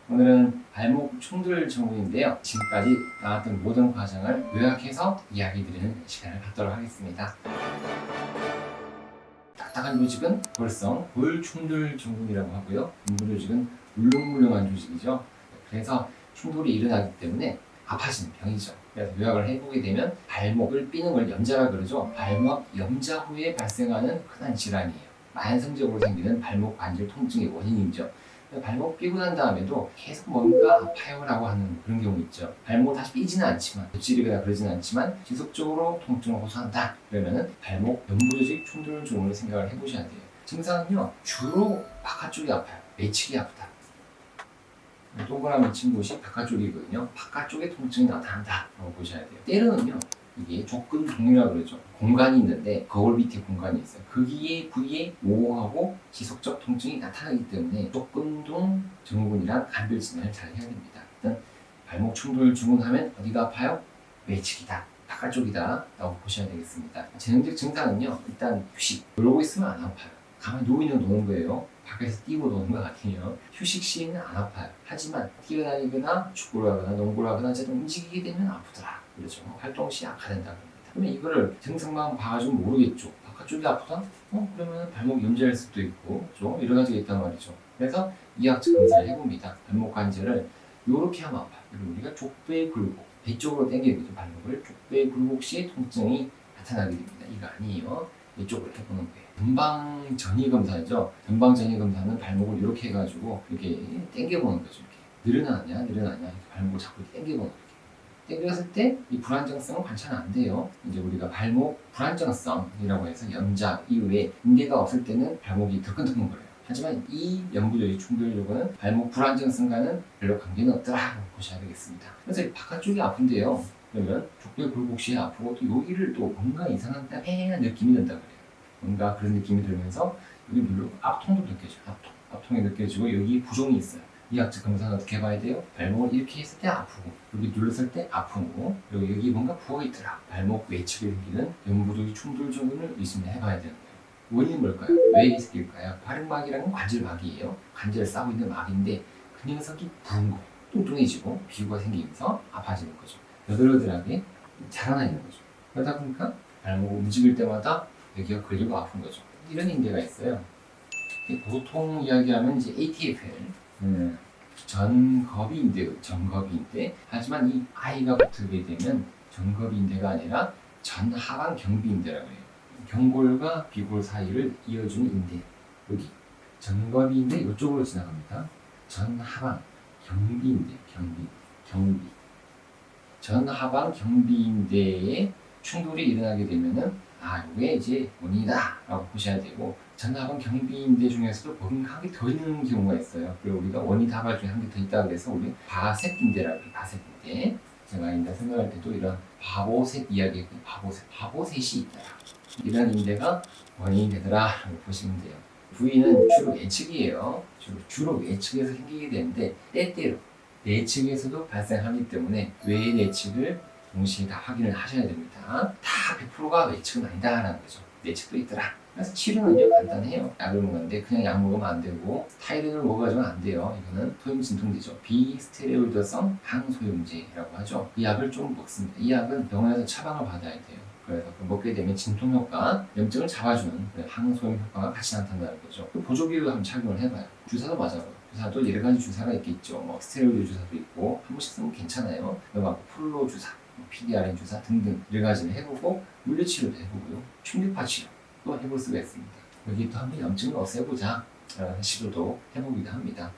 오늘은 발목 충돌 전문인데요. 지금까지 나왔던 모든 과정을 요약해서 이야기 드리는 시간을 갖도록 하겠습니다. 딱딱한 조직은 골성, 골충돌 증후군이라고 하고요. 인부 조직은 물렁물렁한 조직이죠. 그래서 충돌이 일어나기 때문에 아파지는 병이죠. 그래서 요약을 해보게 되면 발목을 삐는 걸 염자라 그러죠. 발목 염자 후에 발생하는 흔한 질환이에요. 만성적으로 생기는 발목 관절 통증의 원인이죠. 발목 삐고 난 다음에도 계속 뭔가 아파요라고 하는 그런 경우 있죠. 발목 다시 삐지는 않지만, 찌르거나 그러지는 않지만 지속적으로 통증을 호소한다. 그러면은 발목 연부조직 충돌 증후군을 생각을 해보셔야 돼요. 증상은요, 주로 바깥쪽이 아파요. 내측이 아프다. 동그라미 친 곳이 바깥쪽이거든요. 바깥쪽에 통증이 나타난다라고 보셔야 돼요. 때로는요, 이게 족근동이라고 그러죠. 공간이 있는데 거울 밑에 공간이 있어요. 거기에 부위에 모호하고 지속적 통증이 나타나기 때문에 족근동 증후군이랑 간별 진단을 잘 해야 됩니다. 일단 발목 충돌 증후군하면 어디가 아파요? 외측이다, 바깥쪽이다 라고 보셔야 되겠습니다. 재능적 증상은요, 일단 휴식, 놀고 있으면 안 아파요. 가만히 누우면 노는 거예요. 밖에서 뛰고 노는 거 아니에요. 휴식 시에는 안 아파요. 하지만 뛰어다니거나 축구를 하거나 농구를 하거나 어쨌든 움직이게 되면 아프더라. 그렇죠. 활동 시 악화된다 그럽니다. 그러면 이거를 증상만 봐가지고 모르겠죠. 바깥쪽이 아프다? 그러면 발목 염자일 수도 있고, 좀 여러 가지가 있단 말이죠. 그래서 이학적 검사를 해봅니다. 발목 관절을 이렇게 하면 아파요. 그리고 우리가 족배 굴곡, 배 쪽으로 당기죠. 발목을 족배 굴곡 시에 통증이 나타나게 됩니다. 이거 아니에요. 이쪽으로 해보는 거예요. 전방 전이 검사죠. 전방 전이 검사는 발목을 이렇게 해가지고 이렇게 당겨보는 거죠. 이렇게 늘어나냐 이렇게 발목을 자꾸 당겨보는 거예요. 당겼을 때 이 불안정성은 관찰 안 돼요. 이제 우리가 발목 불안정성이라고 해서 염자 이후에 인대가 없을 때는 발목이 덜컹덜컹거려요. 하지만 이 연부조직 충돌 요구는 발목 불안정성과는 별로 관계는 없더라고 보셔야 되겠습니다. 그래서 바깥쪽이 아픈데요. 그러면 족배 굴곡 시에 아프고 또 여기를 또 뭔가 이상한 따뜻한 느낌이 든다 그래요. 뭔가 그런 느낌이 들면서 여기 물론 압통도 느껴져요. 압통이 느껴지고 여기 부종이 있어요. 이학적 검사는 어떻게 봐야 돼요? 발목을 이렇게 했을 때 아프고 여기 눌렀을 때 아프고 그리고 여기 뭔가 부어있더라. 발목 외측에 생기는 연부조직 충돌 증후군을 의심해 봐야 되는 거예요. 원인은 뭘까요? 왜 생길까요? 발목막이라는 건 관절막이에요. 관절을 싸고 있는 막인데 그 녀석이 부은 거, 뚱뚱해지고 비구가 생기면서 아파지는 거죠. 너덜너덜하게 자라나는 거죠. 그러다 보니까 발목 움직일 때마다 여기가 걸리고 아픈 거죠. 이런 인대가 있어요. 보통 이야기하면 이제 ATFL, 전거비인대. 하지만 이 I가 붙게 되면 전거비인대가 아니라 전하방 경비인대라고 해요. 경골과 비골 사이를 이어주는 인대. 여기 전거비인대 이쪽으로 지나갑니다. 전하방 경비인대, 경비. 전하방 경비인대에 충돌이 일어나게 되면은 이게 이제 원인이다라고 보셔야 되고, 전하방 경비인대 중에서도 뭔가 한 개 더 있는 경우가 있어요. 그리고 우리가 원인 다발 중에 한 개 더 있다고 해서 우리 바셋인대라고 해요. 바셋인대. 제가 인대 생각할 때도 이런 바보셋 이야기, 바보셋이 있다. 이런 인대가 원인이 되더라라고 보시면 돼요. 부위는 주로 외측이에요. 주로 외측에서 생기게 되는데 때때로 내측에서도 발생하기 때문에 외 내측을 동시에 다 확인을 하셔야 됩니다. 다 100%가 외측은 아니다라는 거죠. 내측도 있더라. 그래서 치료는요 간단해요. 약을 먹는데 그냥 약 먹으면 안 되고 타이레놀을 먹어가지고는 안 돼요. 이거는 소염 진통제죠. 비스테로이드성 항소염제라고 하죠. 이 약을 좀 먹습니다. 이 약은 병원에서 처방을 받아야 돼요. 그래서 먹게 되면 진통 효과, 염증을 잡아주는 항소염 효과가 같이 나타난다는 거죠. 보조기를 한번 착용을 해봐요. 주사도 맞아요. 주사도 여러 가지 주사가 있겠죠. 스테로이드 주사도 있고 한 번씩 쓰면 괜찮아요. 그리고 플로 주사, PDRN 주사 등등 여러 가지를 해보고 물리치료도 해보고요. 충격파 치료 또 해볼 수가 있습니다. 여기 또 한번 염증을 없애보자 라는 시도도 해보기도 합니다.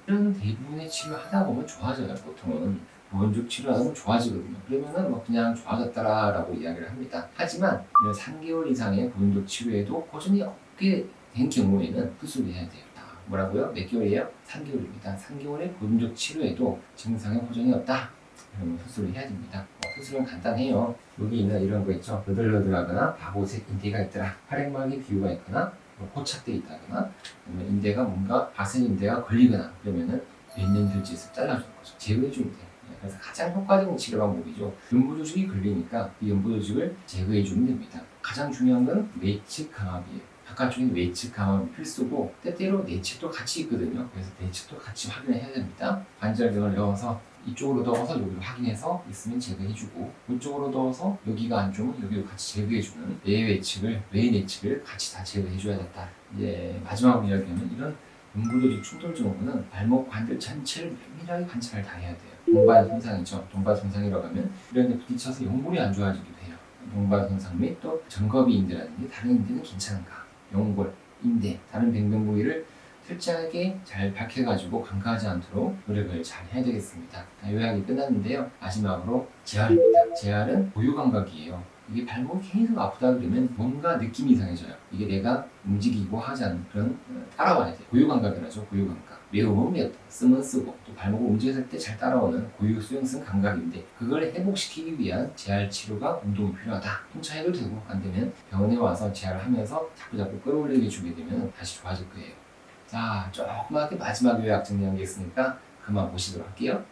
이런 대부분의 치료하다 보면 좋아져요. 보통은 보온적 치료하다 보면 좋아지거든요. 그러면은 그냥 좋아졌다라고 이야기를 합니다. 하지만 3개월 이상의 보온적 치료에도 고전이 없게 된 경우에는 수술을 해야 돼요. 뭐라고요? 몇 개월이에요? 3개월입니다. 3개월의 보온적 치료에도 증상에 호전이 없다. 그러면 수술을 해야 됩니다. 수술은 간단해요. 여기 있는 이런 거 있죠. 너덜너덜하거나 바보색 인대가 있더라. 활액막이 비유가 있거나 고착돼 있다거나 아니면 인대가 뭔가 바센 인대가 걸리거나 그러면은 몇 년 들지에서 잘라주는 거죠. 제거해주면 돼요. 그래서 가장 효과적인 치료 방법이죠. 연부조직이 걸리니까 이 연부조직을 제거해주면 됩니다. 가장 중요한 건 외측 감압이에요. 바깥쪽에 외측 감압이 필수고 때때로 내측도 같이 있거든요. 그래서 내측도 같이 확인을 해야 됩니다. 관절경을 넣어서 이쪽으로 넣어서 여기를 확인해서 있으면 제거해주고, 이쪽으로 넣어서 여기가 안 좋으면 여기도 같이 제거해주는 뇌 내측을 같이 다 제거해줘야겠다. 이제 마지막으로 이야기하면 이런 음부조직 충돌 증후군은 발목 관절 전체를 면밀하게 관찰을 다 해야 돼요. 동반 손상이죠. 동반 손상이라고 하면 이런 데 부딪혀서 연골이 안 좋아지기도 해요. 동반 손상 및 또 정거비 인대라든지 다른 인대는 괜찮은가, 연골, 인대, 다른 병변 부위를 철저하게 잘 밝혀가지고 간과하지 않도록 노력을 잘 해야 되겠습니다. 요약이 끝났는데요. 마지막으로 재활입니다. 재활은 고유감각이에요. 이게 발목이 계속 아프다 그러면 뭔가 느낌이 이상해져요. 이게 내가 움직이고 하지 않는 그런 따라와야 돼요. 고유감각이라죠. 고유감각. 외우면 외우고 쓰면 쓰고 또 발목을 움직였을 때 잘 따라오는 고유 수용성 감각인데, 그걸 회복시키기 위한 재활 치료가 운동이 필요하다. 혼자 해도 되고 안 되면 병원에 와서 재활을 하면서 자꾸 끌어올리게 주게 되면 다시 좋아질 거예요. 자, 조그맣게 마지막 요약 정리한 게 있으니까 그만 보시도록 할게요.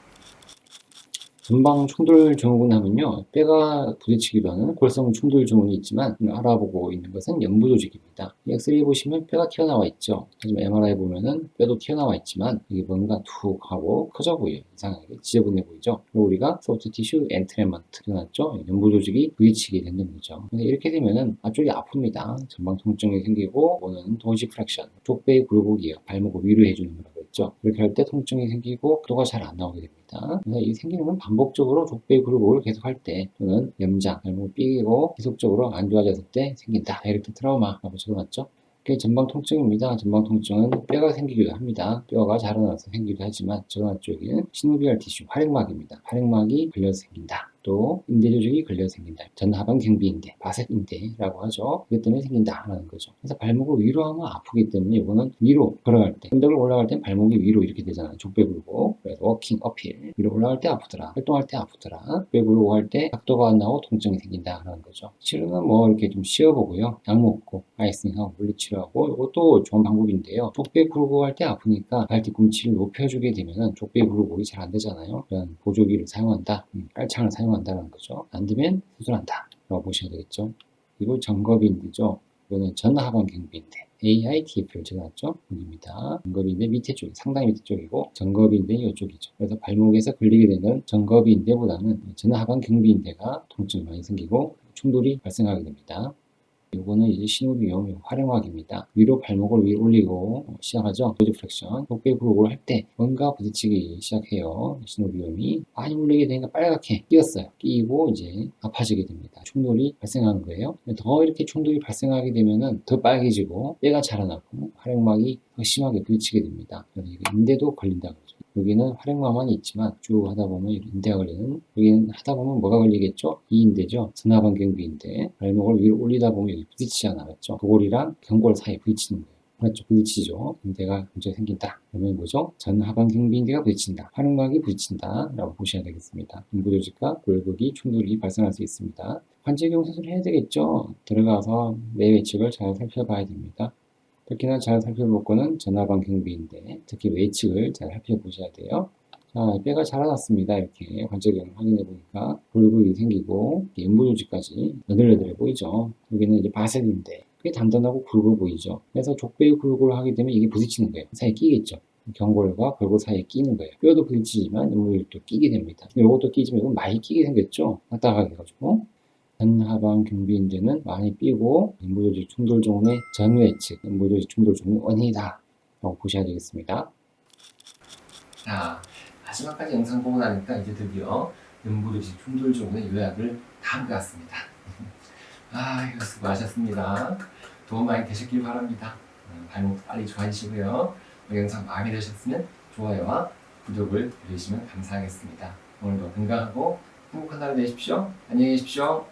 전방 충돌 증후군 하면요, 뼈가 부딪히기도 하는 골성 충돌 증후군이 있지만 알아보고 있는 것은 연부조직입니다. 엑스레이 보시면 뼈가 튀어나와 있죠. 하지만 MRI 보면은 뼈도 튀어나와 있지만 이게 뭔가 툭 하고 커져 보여요. 이상하게 지저분해 보이죠. 그리고 우리가 소프트 티슈 엔트레먼트 일어났죠. 연부조직이 부딪히게 되는 거죠. 근데 이렇게 되면은 앞쪽이 아픕니다. 전방 통증이 생기고, 오는 도시프랙션, 족배의 굴곡이에요. 발목을 위로 해주는 거라고 했죠. 그렇게 할 때 통증이 생기고 속도가 잘 안 나오게 됩니다. 그래서 이 생기는 건 반복적으로 족배 굴곡을 계속할 때, 또는 염장, 발목을 삐고 계속적으로 안 좋아졌을 때 생긴다. 다이렉트 트라우마라고 적어놨죠. 그게 전방 통증입니다. 전방 통증은 뼈가 생기기도 합니다. 뼈가 자라나서 생기기도 하지만 저런 쪽에는 시노비얼 티슈, 활액막입니다. 활액막이 걸려서 생긴다. 또 인대 조직이 걸려서 생긴다. 전하방 경비인대, 바셋 인대라고 하죠. 이것 때문에 생긴다라는 거죠. 그래서 발목을 위로 하면 아프기 때문에 이거는 위로 걸어갈 때, 언덕을 올라갈 때 발목이 위로 이렇게 되잖아요. 족배 굴곡. 그래서 워킹 어필, 위로 올라갈 때 아프더라, 활동할 때 아프더라, 족배 굴곡 할 때 각도가 안 나오고 통증이 생긴다라는 거죠. 치료는 뭐 이렇게 좀 쉬어보고요. 약 먹고 아이싱하고 물리치료하고, 이것도 좋은 방법인데요. 족배 굴곡 할 때 아프니까 발 뒤꿈치를 높여주게 되면은 족배 굴곡이 잘 안 되잖아요. 그런 보조기를 사용한다, 깔창을 사용한다는 거죠. 안 되면 수술한다 라고 보셔야 되겠죠. 그리고 정거비인대죠. 이거는 전하방경비인대, AITF를 적어놨죠. 여기입니다. 정거비인대 밑에 쪽, 상당히 밑에 쪽이고, 정거비인대 이쪽이죠. 그래서 발목에서 걸리게 되는 정거비인대보다는 전하방경비인대가 통증이 많이 생기고 충돌이 발생하게 됩니다. 요거는 이제 시노비움 활용학입니다. 위로 발목을 위로 올리고 시작하죠. 디프렉션, 족배 굴곡을 할 때 뭔가 부딪히기 시작해요. 시노비움이 많이 올리게 되니까 빨갛게 끼었어요. 끼고 이제 아파지게 됩니다. 충돌이 발생하는 거예요. 더 이렇게 충돌이 발생하게 되면은 더 빨개지고 뼈가 자라나고 활액막이 더 심하게 부딪히게 됩니다. 그래서 인대도 걸린다고 그러죠. 여기는 활액막만 있지만 쭉 하다 보면 인대가 걸리는, 여기는 하다 보면 뭐가 걸리겠죠? 이 인대죠. 전하방경비인대. 발목을 위로 올리다 보면 여기 부딪히지 않았죠. 도골이랑 경골 사이에 부딪히는 거예요. 맞죠? 부딪히죠. 인대가 문제 생긴다. 그러면 뭐죠? 전하방경비인대가 부딪힌다. 활액막이 부딪힌다 라고 보셔야 되겠습니다. 인부조직과 골격이 충돌이 발생할 수 있습니다. 관절경 수술을 해야 되겠죠. 들어가서 내 외측을 잘 살펴봐야 됩니다. 특히나 잘 살펴볼 거는 전하방경비인대, 특히 외측을 잘 살펴보셔야 돼요. 자, 뼈가 자라났습니다. 이렇게 관절경을 확인해 보니까 골격이 생기고 연부조직까지 너덜너덜해 보이죠. 여기는 이제 바셋인데 꽤 단단하고 굵어 보이죠. 그래서 족배의 굴곡을 하게 되면 이게 부딪히는 거예요. 사이에 끼겠죠. 경골과 골골 사이에 끼는 거예요. 뼈도 부딪히지만 연부조직도 끼게 됩니다. 이것도 끼지만 이건 많이 끼게 생겼죠. 딱딱하게 해가지고. 전하방 경비인대는 많이 삐고 연부조직 충돌 증후의 전외측 연부조직 충돌 증후의 원인이다 라고 보셔야 되겠습니다. 자, 마지막까지 영상 보고 나니까 이제 드디어 연부조직 충돌 증후의 요약을 다 한 것 같습니다. 이거 수고하셨습니다. 도움 많이 되셨길 바랍니다. 발목도 빨리 좋아지시고요. 영상 마음에 드셨으면 좋아요와 구독을 눌러주시면 감사하겠습니다. 오늘도 건강하고 행복한 하루 되십시오. 안녕히 계십시오.